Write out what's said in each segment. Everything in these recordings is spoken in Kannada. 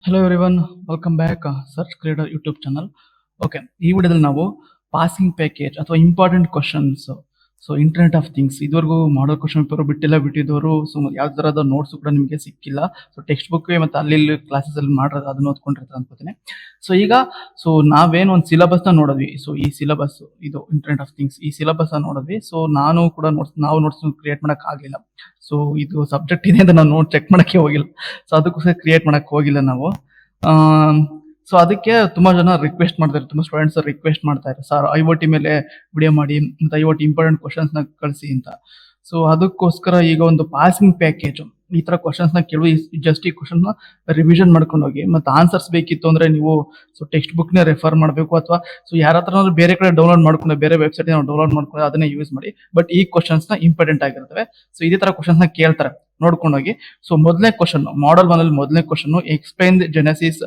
Hello everyone, welcome back search creator YouTube channel. Okay, ಈ ವಿಡಿಯೋದಲ್ಲಿ ನಾವು ಪಾಸಿಂಗ್ ಪ್ಯಾಕೇಜ್ ಅಥವಾ important questions, so internet of things ಇದುವರೆಗೂ ಮಾಡಲ್ ಕ್ವಶನ್ ಪೇಪರ್ ಬಿಟ್ಟಿದ್ದವರು, ಸೊ ಯಾವ ಥರದ ನೋಟ್ಸ್ ಕೂಡ ನಿಮಗೆ ಸಿಕ್ಕಿಲ್ಲ. ಸೊ ಟೆಕ್ಸ್ಟ್ ಬುಕ್ ಮತ್ತು ಅಲ್ಲಿ ಕ್ಲಾಸಸ್ ಅಲ್ಲಿ ಮಾಡಿರೋದು ಅದನ್ನ ಓದ್ಕೊಂಡಿರ್ತಾರೆ ಅನ್ಕೋತೀನಿ. ಸೊ ಈಗ ನಾವೇನು ಒಂದು ಸಿಲೆಬಸ್ನ ನೋಡಿದ್ವಿ. ಸೊ ಈ ಸಿಲೆಬಸ್ ಇದು ಇಂಟರ್ನೆಟ್ ಆಫ್ ಥಿಂಗ್ಸ್ ಈ ಸಿಲೆಬಸ್ ನೋಡಿದ್ವಿ. ಸೊ ನಾವು ಕೂಡ ನಾವು ನೋಟ್ಸ್ ಕ್ರಿಯೇಟ್ ಮಾಡಕ್ ಆಗಲಿಲ್ಲ. ಸೊ ಇದು ಸಬ್ಜೆಕ್ಟ್ ಇದೆ ಅಂತ ನಾವು ಚೆಕ್ ಮಾಡಕ್ಕೆ ಹೋಗಿಲ್ಲ. ಸೊ ಅದಕ್ಕೋಸ್ಕರ ಕ್ರಿಯೇಟ್ ಮಾಡಕ್ ಹೋಗಿಲ್ಲ ನಾವು. ಸೊ ಅದಕ್ಕೆ ತುಂಬಾ ಜನ ರಿಕ್ವೆಸ್ಟ್ ಮಾಡ್ತಾರೆ, ತುಂಬಾ ಸ್ಟೂಡೆಂಟ್ಸ್ ರಿಕ್ವೆಸ್ಟ್ ಮಾಡ್ತಾರೆ, ಸರ್ IoT ಮೇಲೆ ವಿಡಿಯೋ ಮಾಡಿ ಮತ್ತೆ IoT ಇಂಪಾರ್ಟೆಂಟ್ ಕ್ವಶನ್ಸ್ ನ ಕಳಿಸಿ ಅಂತ. ಸೊ ಅದಕ್ಕೋಸ್ಕರ ಈಗ ಒಂದು ಪಾಸಿಂಗ್ ಪ್ಯಾಕೇಜ್ ಈ ತರ ಕ್ವಶನ್ಸ್ ನ ಕೇಳುವ, ಜಸ್ಟ್ ಈ ಕ್ವಶನ್ ನ ರಿವಿಷನ್ ಮಾಡ್ಕೊಂಡು ಹೋಗಿ. ಮತ್ತೆ ಆನ್ಸರ್ಸ್ ಬೇಕಿತ್ತು ಅಂದ್ರೆ ನೀವು ಟೆಕ್ಸ್ಟ್ ಬುಕ್ ನೇ ರೆಫರ್ ಮಾಡಬೇಕು, ಅಥವಾ ಯಾರ ಹತ್ರ ಬೇರೆ ಕಡೆ ಡೌನ್ಲೋಡ್ ಮಾಡ್ಕೊಂಡು ಬೇರೆ ವೆಬ್ಸೈಟ್ ಡೌನ್ಲೋಡ್ ಮಾಡ್ಕೊಂಡು ಅದನ್ನೇ ಯೂಸ್ ಮಾಡಿ. ಬಟ್ ಈ ಕ್ವಶನ್ಸ್ ನ ಇಂಪಾರ್ಟೆಂಟ್ ಆಗಿರ್ತವೆ. ಸೊ ಇದೇ ತರ ಕ್ವಶನ್ಸ್ ನ ಕೇಳ್ತಾರೆ, ನೋಡ್ಕೊಂಡು ಹೋಗಿ. ಸೊ ಮೊದಲನೇ ಕ್ವಶನ್, ಮಾಡಲ್ 1 ಅಲ್ಲಿ ಮೊದಲನೇ question, explain the genesis,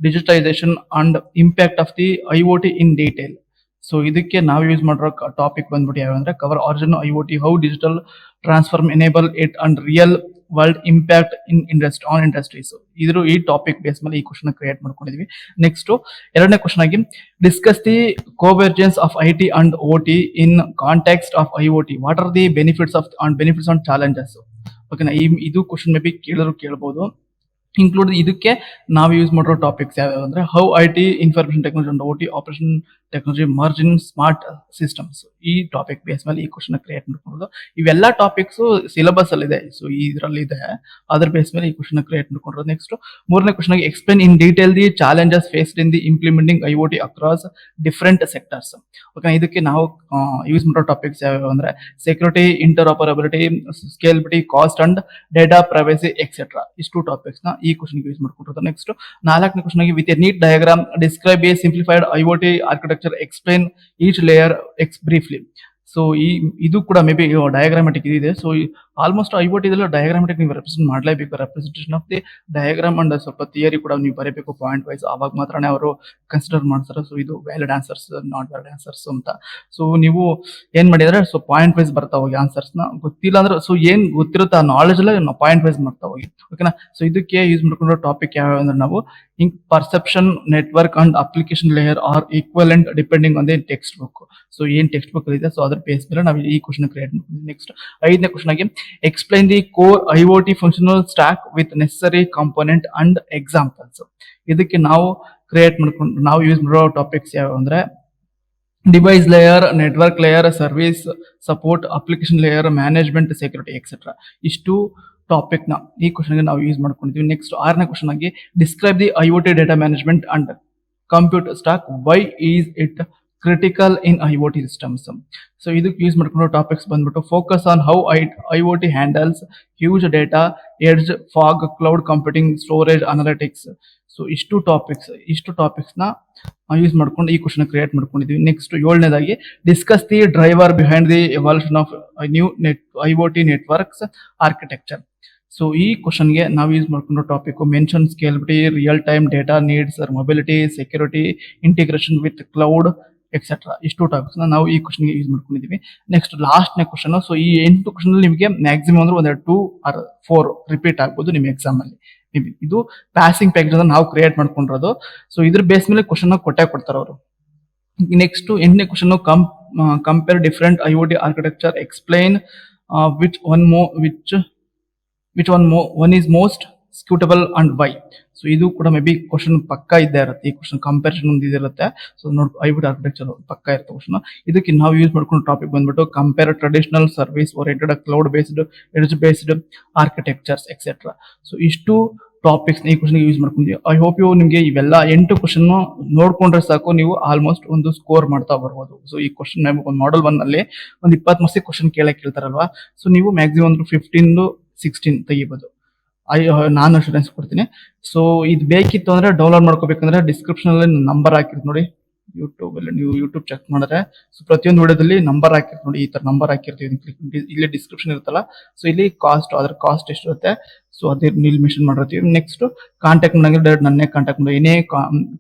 digitization and impact of the IoT in detail. So ಇದಕ್ಕೆ ನಾವು ಯೂಸ್ ಮಾಡಿರೋ ಟಾಪಿಕ್ ಬಂದ್ಬಿಟ್ಟು ಯಾವಂದ್ರೆ cover origin IoT, how digital transform enable it and real world impact in industries. ಇದ್ರ ಈ ಟಾಪಿಕ್ ಬೇಸ್ ಮೇಲೆ ಈ ಕ್ವಶನ್ ಕ್ರಿಯೇಟ್ ಮಾಡ್ಕೊಂಡಿದ್ವಿ. ನೆಕ್ಸ್ಟ್ ಎರಡನೇ ಕ್ವಶನ್ ಆಗಿ, discuss the convergence of IT and OT in context of IoT, what are the benefits and challenges. ಓಕೆನಾ, ಇದು ಕ್ವಶನ್ ಮೇ ಬಿ ಕೇಳಬಹುದು. ಇನ್ಕ್ಲೂಡ್ ಇದಕ್ಕೆ ನಾವು ಯೂಸ್ ಮಾಡಿರೋ ಟಾಪಿಕ್ಸ್ ಯಾವ್ಯಾವ ಅಂದ್ರೆ, how IT, information technology and OT, operation technology, merge in smart systems. ಈ ಟಾಪಿಕ್ ಬೇಸ್ ಮೇಲೆ ಈ ಕ್ವಶನ್ ಕ್ರಿಯೇಟ್ ಮಾಡ್ಕೊಳ್ಳೋದು. ಇವೆಲ್ಲ ಟಾಪಿಕ್ಸ್ ಸಿಲೆಬಸ್ ಅಲ್ಲಿ ಇದೆ, ಸೊ ಇದರಲ್ಲಿ ಇದೆ, ಅದ್ರ ಬೇಸ್ ಮೇಲೆ ಈ ಕ್ವಶನ್ ಕ್ರಿಯೇಟ್ ಮಾಡ್ಕೊಂಡಿರೋದು. ನೆಕ್ಸ್ಟ್ ಮೂರನೇ ಕ್ವಶನ್ ಆಗಿ, explain in detail the challenges faced in the implementing IoT across different sectors. Okay, ಇದಕ್ಕೆ ನಾವು ಯೂಸ್ ಮಾಡೋ ಟಾಪಿಕ್ಸ್ ಯಾವ್ಯಾವ ಅಂದ್ರೆ, security, interoperability, scalability, cost and data privacy etcetera. ಇಷ್ಟು ಟಾಪಿಕ್ಸ್ ನ ಈ ಕ್ವಶನ್ ಯೂಸ್ ಮಾಡ್ಕೊಂಡಿರೋದು. ನೆಕ್ಸ್ಟ್ ನಾಲ್ಕನೇ ಕ್ವಶನ್ ಆಗಿ, with a neat diagram describe a simplified IoT architecture, explain each layer briefly. So ಇದು ಕೂಡ ಮೇ ಬಿ ಡಯಾಗ್ರಾಮೆಟಿಕ್ ಇದೆ. ಸೊ ಆಲ್ಮೋಸ್ಟ್ IoT ಇದೆಲ್ಲ ಡಯಾಗ್ರಾಮೆಟಿಕ್ ನೀವು ರೆಪ್ರೆಸೆಂಟ್ ಮಾಡಲೇಬೇಕು. Representation of the diagram and ಸ್ವಲ್ಪ ಥಿಯರಿ ಕೂಡ ನೀವು ಬರೀಬೇಕು ಪಾಯಿಂಟ್ ವೈಸ್, ಅವಾಗ ಮಾತ್ರನೇ ಅವರು ಕನ್ಸಿಡರ್ ಮಾಡ್ತಾರೆ. ಸೊ ಇದು valid answers, not valid answers ಅಂತ. ಸೊ ನೀವು ಏನ್ ಮಾಡಿದ್ರೆ, ಸೊ ಪಾಯಿಂಟ್ ವೈಸ್ ಬರ್ತಾ ಹೋಗಿ ಆನ್ಸರ್ಸ್ ನ. ಗೊತ್ತಿಲ್ಲ ಅಂದ್ರೆ ಸೊ ಏನ್ ಗೊತ್ತಿರುತ್ತೆ ಆ ನಾಲೆಜ್ ಎಲ್ಲ ಪಾಯಿಂಟ್ ವೈಸ್ ಮಾಡ್ತಾ ಹೋಗಿ. ಓಕೆನಾ, ಸೊ ಇದಕ್ಕೆ ಯೂಸ್ ಮಾಡ್ಕೊಂಡಿರೋ ಟಾಪಿಕ್ ಯಾವ ಅಂದ್ರೆ, ನಾವು perception network and application layer are equivalent depending on the text book. So ಏನ್ ಟೆಕ್ಸ್ಟ್ ಬುಕ್ ಇದೆ, ಸೊ ಅದ್ರ ಬೇಸ್ ಮೇಲೆ ನಾವು ಈ ಕ್ವಶನ್ ಕ್ರಿಯೇಟ್ ಮಾಡ್ತೀವಿ. ನೆಕ್ಸ್ಟ್ ಐದನೇ ಕ್ವಶನ್ ಆಗಿ, explain the core IoT functional stack with necessary component and examples. ಇದಕ್ಕೆ ನಾವು ನಾವು ಯೂಸ್ ಮಾಡೋ ಟಾಪಿಕ್ಸ್ ಯಾವ ಅಂದ್ರೆ, device layer, network layer, service support, application layer, management, security etcetera. ಇಷ್ಟು ಟಾಪಿಕ್ ನ ಈ ಕ್ವಶನ್ ನಾವು ಯೂಸ್ ಮಾಡ್ಕೊಂಡಿದ್ವಿ. ನೆಕ್ಸ್ಟ್ ಆರನೇ ಕ್ವಶನ್ ಆಗಿ, describe the IoT data management and compute stack, why is it critical in IoT systems. So ಇದಕ್ಕೆ ಯೂಸ್ ಮಾಡ್ಕೊಳ್ಳೋ ಟಾಪಿಕ್ಸ್ ಬಂದ್ಬಿಟ್ಟು, focus on how IoT handles huge data, edge, fog, cloud computing, storage, analytics. So ಇಷ್ಟು ಟಾಪಿಕ್ಸ್ ನ ಯೂಸ್ ಮಾಡ್ಕೊಂಡು ಈ ಕ್ವಶನ್ ಕ್ರಿಯೇಟ್ ಮಾಡ್ಕೊಂಡಿದ್ವಿ. ನೆಕ್ಸ್ಟ್ ಏಳನೇದಾಗಿ, discuss the driver behind the evolution of new IoT networks architecture. So ಈ ಕ್ವಶನ್ಗೆ ನಾವು ಯೂಸ್ ಮಾಡ್ಕೊಂಡು topic, mention scalability, real time data needs, mobility, security, integration with cloud etcetera. ಇಷ್ಟು ಟಾಪಿಕ್ಸ್ ನಾವು ಈ ಕ್ವಶನ್ಗೆ ಯೂಸ್ ಮಾಡ್ಕೊಂಡಿದೀವಿ. ನೆಕ್ಸ್ಟ್ ಲಾಸ್ಟ್ನೇ ಕ್ವಶನ್. ಸೊ ಈ 8 ಕ್ವಶನ್ ನಿಮಗೆ ಮ್ಯಾಕ್ಸಿಮಮ್ ಅಂದ್ರೆ ಒಂದ್ 2 or 4 ರಿಪೀಟ್ ಆಗ್ಬೋದು ನಿಮ್ಮ ಎಕ್ಸಾಮ್ ಅಲ್ಲಿ. ಇದು ಪಾಸಿಂಗ್ ಪ್ಯಾಕೇಜ್ ಅಂತ ನಾವು ಕ್ರಿಯೇಟ್ ಮಾಡ್ಕೊಂಡಿರೋದು. ಸೊ ಇದ್ರ ಬೇಸ್ ಮೇಲೆ ಕ್ವಶನ್ ಕೊಡ್ತಾರೆ ಅವರು. ನೆಕ್ಸ್ಟ್ 8ನೇ question, compare different IoT architecture, explain which one is most suitable and why. So ಇದು ಕೂಡ ಮೇ ಬಿ ಕ್ವಶನ್ ಪಕ್ಕ ಇದ್ದೇ ಇರುತ್ತೆ. ಈ ಕ್ವಶನ್ ಕಂಪ್ಯಾರಿಸನ್ ಒಂದು ಇದಿರುತ್ತೆ. ಸೊ IoT ಆರ್ಕಿಟೆಕ್ಚರ್ ಪಕ್ಕ ಇರುತ್ತೆ ಕ್ವಶನ್. ಇದಕ್ಕೆ ನಾವು ಯೂಸ್ ಮಾಡ್ಕೊಂಡು ಟಾಪಿಕ್ ಬಂದ್ಬಿಟ್ಟು, compare traditional service oriented, cloud based, edge based architectures etcetera. So ಇಷ್ಟು ಟಾಪಿಕ್ಸ್ ಈ ಕ್ವಶನ್ ಯೂಸ್ ಮಾಡ್ಕೊಂಡಿದ್ದೀವಿ. ಐ ಹೋಪ್ ನಿಮಗೆ ಇವೆಲ್ಲ 8 ಕ್ವಶನ್ ನೋಡ್ಕೊಂಡ್ರೆ ಸಾಕು, ನೀವು ಆಲ್ಮೋಸ್ಟ್ ಒಂದು ಸ್ಕೋರ್ ಮಾಡ್ತಾ ಬರ್ಬೋದು. ಸೊ ಈ ಕ್ವಶನ್ ಒಂದು ಮಾಡಲ್ 1 ಅಲ್ಲಿ ಒಂದು 20 ಮಾರ್ಕ್ಸ್ ಕ್ವಶನ್ ಕೇಳ್ತಾರಲ್ವಾ. ಸೊ ನೀವು ಮ್ಯಾಕ್ಸಿಮಮ್ ಒಂದು 15-16 ತೆಗಿಬಹುದು. ನಾನು ಅಶ್ಯೂರೆನ್ಸ್ ಕೊಡ್ತೀನಿ. ಸೊ ಇದು ಬೇಕಿತ್ತು ಅಂದ್ರೆ ಡೌನ್ಲೋಡ್ ಮಾಡ್ಕೋಬೇಕಂದ್ರೆ ಡಿಸ್ಕ್ರಿಪ್ಷನ್ ಅಲ್ಲಿ ನಂಬರ್ ಹಾಕಿರ್ತೀನಿ ನೋಡಿ, ಯೂಟ್ಯೂಬಲ್ಲಿ ನೀವು ಯೂಟ್ಯೂಬ್ ಚೆಕ್ ಮಾಡಿದ್ರೆ ಸೊ ಪ್ರತಿಯೊಂದು ವಿಡಿಯೋದಲ್ಲಿ ನಂಬರ್ ಹಾಕಿರ್ತೀವಿ ನೋಡಿ, ಈ ತರ ನಂಬರ್ ಹಾಕಿರ್ತೀವಿ. ಇಲ್ಲಿ ಡಿಸ್ಕ್ರಿಪ್ಷನ್ ಇರುತ್ತಲ್ಲ, ಸೊ ಇಲ್ಲಿ ಕಾಸ್ಟ್, ಅದರ ಕಾಸ್ಟ್ ಎಷ್ಟಿರುತ್ತೆ ಸೊ ಅದೇ ಇಲ್ಲಿ ಮೆನ್ಷನ್ ಮಾಡಿರ್ತೀವಿ. ನೆಕ್ಸ್ಟ್ ಕಾಂಟ್ಯಾಕ್ಟ್ ಮಾಡಂಗಿದ್ರೆ ಡೈರೆಕ್ಟ್ ನನ್ನೇ ಕಾಂಟ್ಯಾಕ್ಟ್ ಮಾಡೋದು, ಏನೇ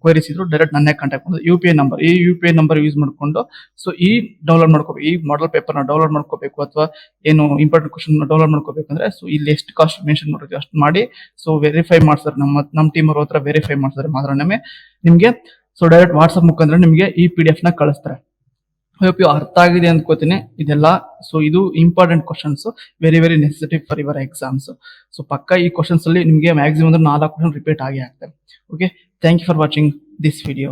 ಕ್ವೈರೀಸ್ ಇದ್ರು ಡೈರೆಕ್ಟ್ ನನ್ನೇ ಕಾಂಟ್ಯಾಕ್ಟ್ ಮಾಡೋದು. ಯು ಪಿ ಐ ನಂಬರ್, ಈ U P I number use ಮಾಡ್ಕೊಂಡು ಸೊ ಈ ಡೌನ್ಲೋಡ್ ಮಾಡ್ಕೋಬೇಕು, ಈ ಮಾಡೆಲ್ ಪೇಪರ್ನ ಡೌನ್ಲೋಡ್ ಮಾಡ್ಕೋಬೇಕು, ಅಥವಾ ಏನು ಇಂಪಾರ್ಟೆಂಟ್ ಕ್ವಶನ್ ಡೌನ್ಲೋಡ್ ಮಾಡ್ಕೋಬೇಕಂದ್ರೆ ಸೊ ಇಲ್ಲಿ ಎಷ್ಟು ಕಾಸ್ಟ್ ಮೆನ್ಷನ್ ಮಾಡಿರ್ತೀವಿ ಅಷ್ಟು ಮಾಡಿ ಸೊ ವೆರಿಫೈ ಮಾಡ್ತಾರೆ. ನಮ್ಮ ಟೀಮ್ ಅವ್ರ ಹತ್ರ ವೆರಿಫೈ ಮಾಡ್ತಾರೆ ಮಾತ್ರ ನಿಮಗೆ ಸೊ ಡೈರೆಕ್ಟ್ ವಾಟ್ಸ್ಆಪ್ ಮುಖಾಂತರ ನಿಮಗೆ ಈ PDF ನ ಕಳಿಸ್ತಾರೆ. ಹೋಪ್ ಯು ಅರ್ಥ ಆಗಿದೆ ಅಂದ್ಕೋತೀನಿ ಇದೆಲ್ಲ. ಸೊ ಇದು important questions, very very necessity for your exams. So ಪಕ್ಕ ಈ ಕ್ವಶನ್ಸ್ ಅಲ್ಲಿ ನಿಮಗೆ ಮ್ಯಾಕ್ಸಿಮಮ್ ಅಂದ್ರೆ 4 ಕ್ವಶನ್ ರಿಪೀಟ್ ಆಗೇ ಆಗ್ತವೆ. Okay, thank you for watching this video.